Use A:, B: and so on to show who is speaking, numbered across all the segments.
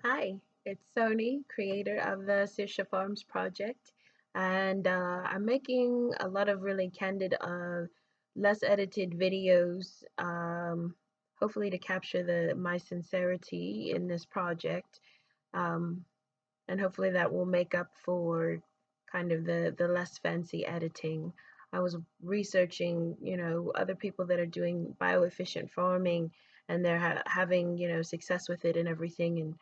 A: Hi, it's Sony, creator of the Saoirse Farms project, and I'm making a lot of really candid, less edited videos, hopefully to capture the my sincerity in this project, um, and hopefully that will make up for kind of the less fancy editing. I was researching, other people that are doing bio-efficient farming, and they're having, success with it and everything, and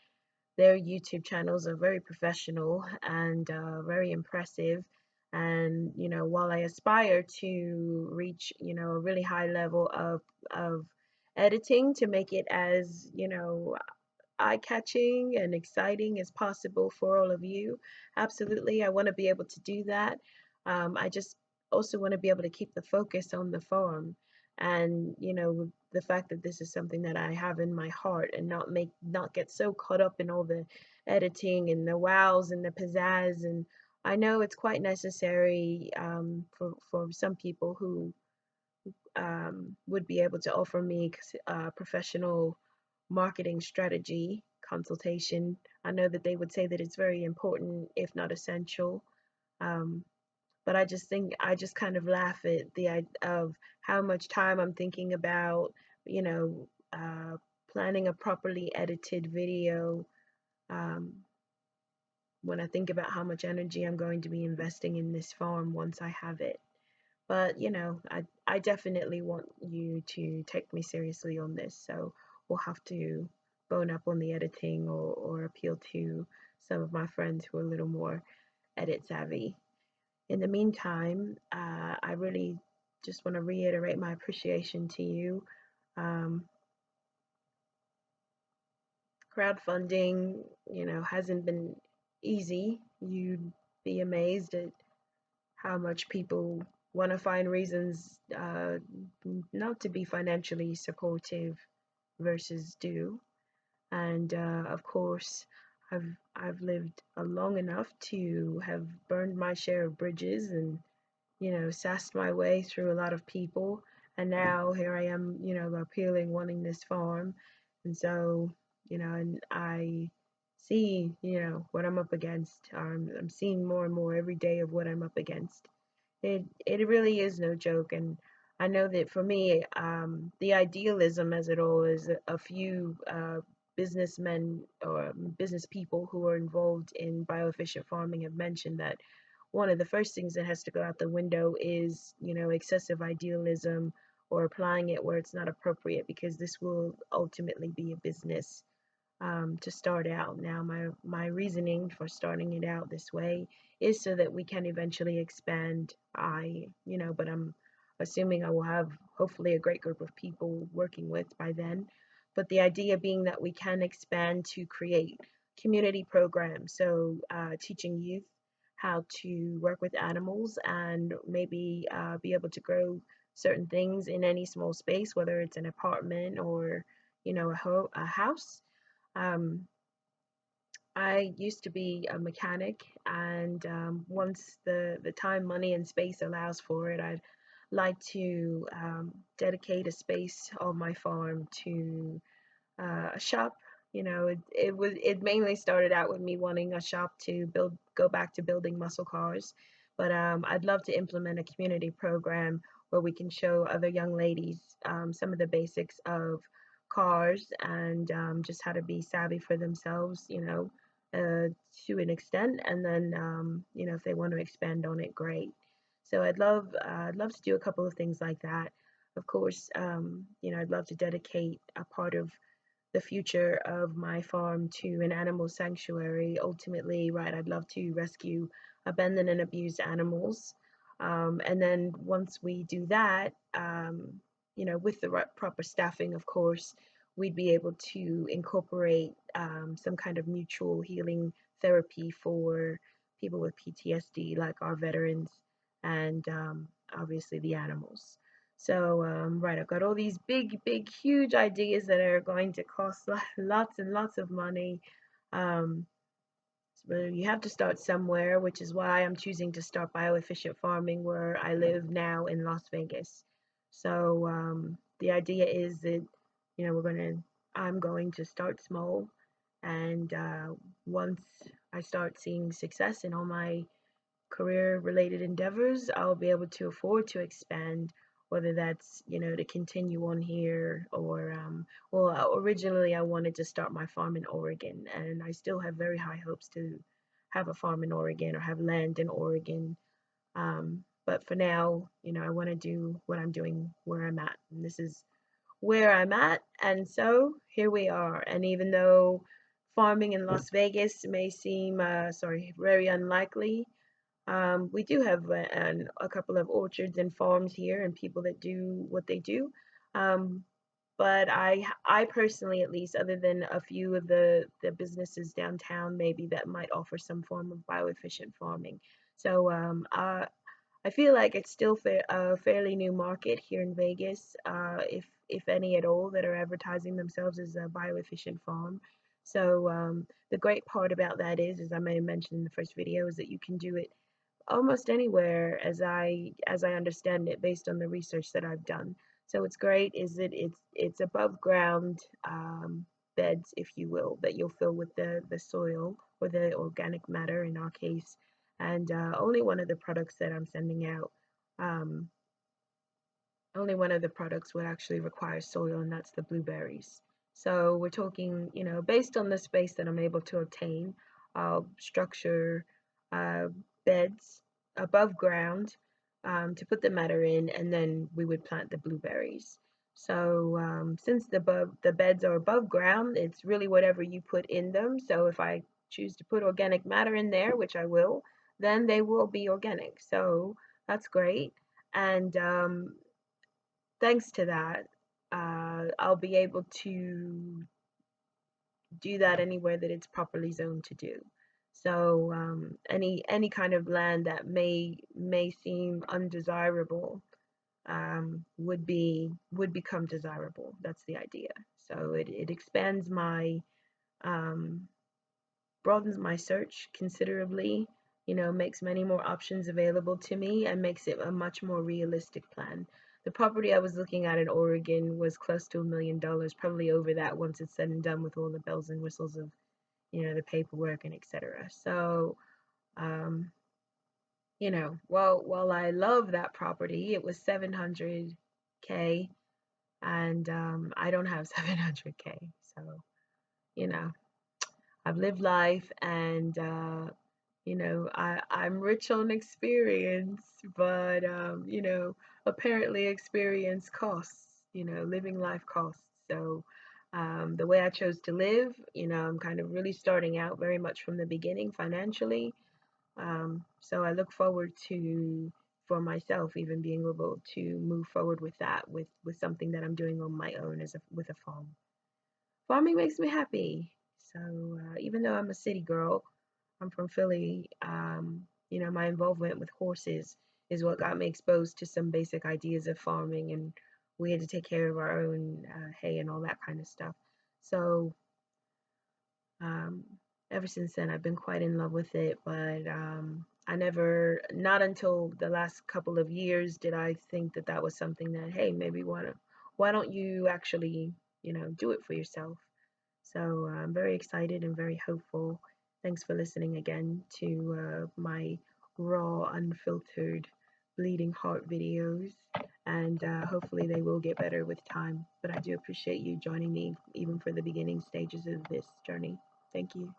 A: their YouTube channels are very professional and very impressive. And while I aspire to reach a really high level of editing to make it as eye-catching and exciting as possible for all of you, absolutely, I want to be able to do that. I just also want to be able to keep the focus on the farm, and the fact that this is something that I have in my heart, and not get so caught up in all the editing and the wows and the pizzazz. And I know it's quite necessary for some people who would be able to offer me professional marketing strategy consultation. I know that they would say that it's very important, if not essential. Um, but I just kind of laugh at the idea of how much time I'm thinking about, you know, planning a properly edited video, um, when I think about how much energy I'm going to be investing in this farm once I have it. But I definitely want you to take me seriously on this, so we'll have to bone up on the editing, or appeal to some of my friends who are a little more edit savvy. In the meantime, I really just want to reiterate my appreciation to you. Um, Crowdfunding, hasn't been easy. You'd be amazed at how much people want to find reasons not to be financially supportive versus do. And of course, I've lived long enough to have burned my share of bridges, and sassed my way through a lot of people. And now here I am, appealing, wanting this farm. And so, and I see, what I'm up against. I'm seeing more and more every day of what I'm up against. It really is no joke. And I know that for me, the idealism as it all is a few businessmen or business people who are involved in bioefficient farming have mentioned that one of the first things that has to go out the window is, excessive idealism, or applying it where it's not appropriate, because this will ultimately be a business to start out. Now, my reasoning for starting it out this way is so that we can eventually expand. But I'm assuming I will have hopefully a great group of people working with by then. But the idea being that we can expand to create community programs, so teaching youth how to work with animals, and maybe be able to grow certain things in any small space, whether it's an apartment or a house. um, I used to be a mechanic, and once the time, money, and space allows for it, I'd like to dedicate a space on my farm to a shop. It mainly started out with me wanting a shop to go back to building muscle cars, but I'd love to implement a community program where we can show other young ladies some of the basics of cars, and just how to be savvy for themselves, to an extent, and then if they want to expand on it, great. So I'd love to do a couple of things like that. Of course, I'd love to dedicate a part of the future of my farm to an animal sanctuary. Ultimately, right, I'd love to rescue abandoned and abused animals. And then once we do that, with the right, proper staffing, of course, we'd be able to incorporate some kind of mutual healing therapy for people with PTSD, like our veterans, and obviously the animals. So, right, I've got all these big, huge ideas that are going to cost lots and lots of money. Um, so you have to start somewhere, which is why I'm choosing to start bioefficient farming where I live now in Las Vegas. So, the idea is that, I'm going to start small, And once I start seeing success in all my career related endeavors, I'll be able to afford to expand, whether that's, to continue on here or, originally I wanted to start my farm in Oregon, and I still have very high hopes to have a farm in Oregon or have land in Oregon. But for now, I want to do what I'm doing where I'm at. And this is where I'm at. And so here we are. And even though farming in Las Vegas may seem, very unlikely, we do have a couple of orchards and farms here and people that do what they do. Um, but I personally, at least, other than a few of the businesses downtown, maybe that might offer some form of bioefficient farming. So I feel like it's still a fairly new market here in Vegas, if any at all, that are advertising themselves as a bioefficient farm. So the great part about that is, as I may have mentioned in the first video, is that you can do it almost anywhere, as I understand it, based on the research that I've done. So what's great is that it's above ground beds, if you will, that you'll fill with the soil or the organic matter in our case. And only one of the products that I'm sending out, um, only one of the products would actually require soil, and that's the blueberries. So we're talking, based on the space that I'm able to obtain, I'll structure uh, beds above ground to put the matter in, and then we would plant the blueberries. So since the beds are above ground, it's really whatever you put in them. So if I choose to put organic matter in there, which I will, then they will be organic. So that's great. And thanks to that, I'll be able to do that anywhere that it's properly zoned to do. So any kind of land that may seem undesirable would become desirable. That's the idea. So it expands um, broadens my search considerably, makes many more options available to me and makes it a much more realistic plan. The property I was looking at in Oregon was close to $1 million, probably over that once it's said and done with all the bells and whistles of, the paperwork and etc. So, um, while I love that property, it was 700K, and I don't have 700K. So, you know, I've lived life, and I'm rich on experience, but apparently experience costs. Living life costs. So the way I chose to live, I'm kind of really starting out very much from the beginning financially. So I look forward to, for myself, even being able to move forward with that, with something that I'm doing on my own with a farm. Farming makes me happy. So even though I'm a city girl, I'm from Philly. My involvement with horses is what got me exposed to some basic ideas of farming, and we had to take care of our own hay and all that kind of stuff. So um, ever since then, I've been quite in love with it. But I never, not until the last couple of years, did I think that that was something that, hey, maybe why don't you actually, do it for yourself? So I'm very excited and very hopeful. Thanks for listening again to my raw, unfiltered, bleeding heart videos. And hopefully they will get better with time. But I do appreciate you joining me, even for the beginning stages of this journey. Thank you.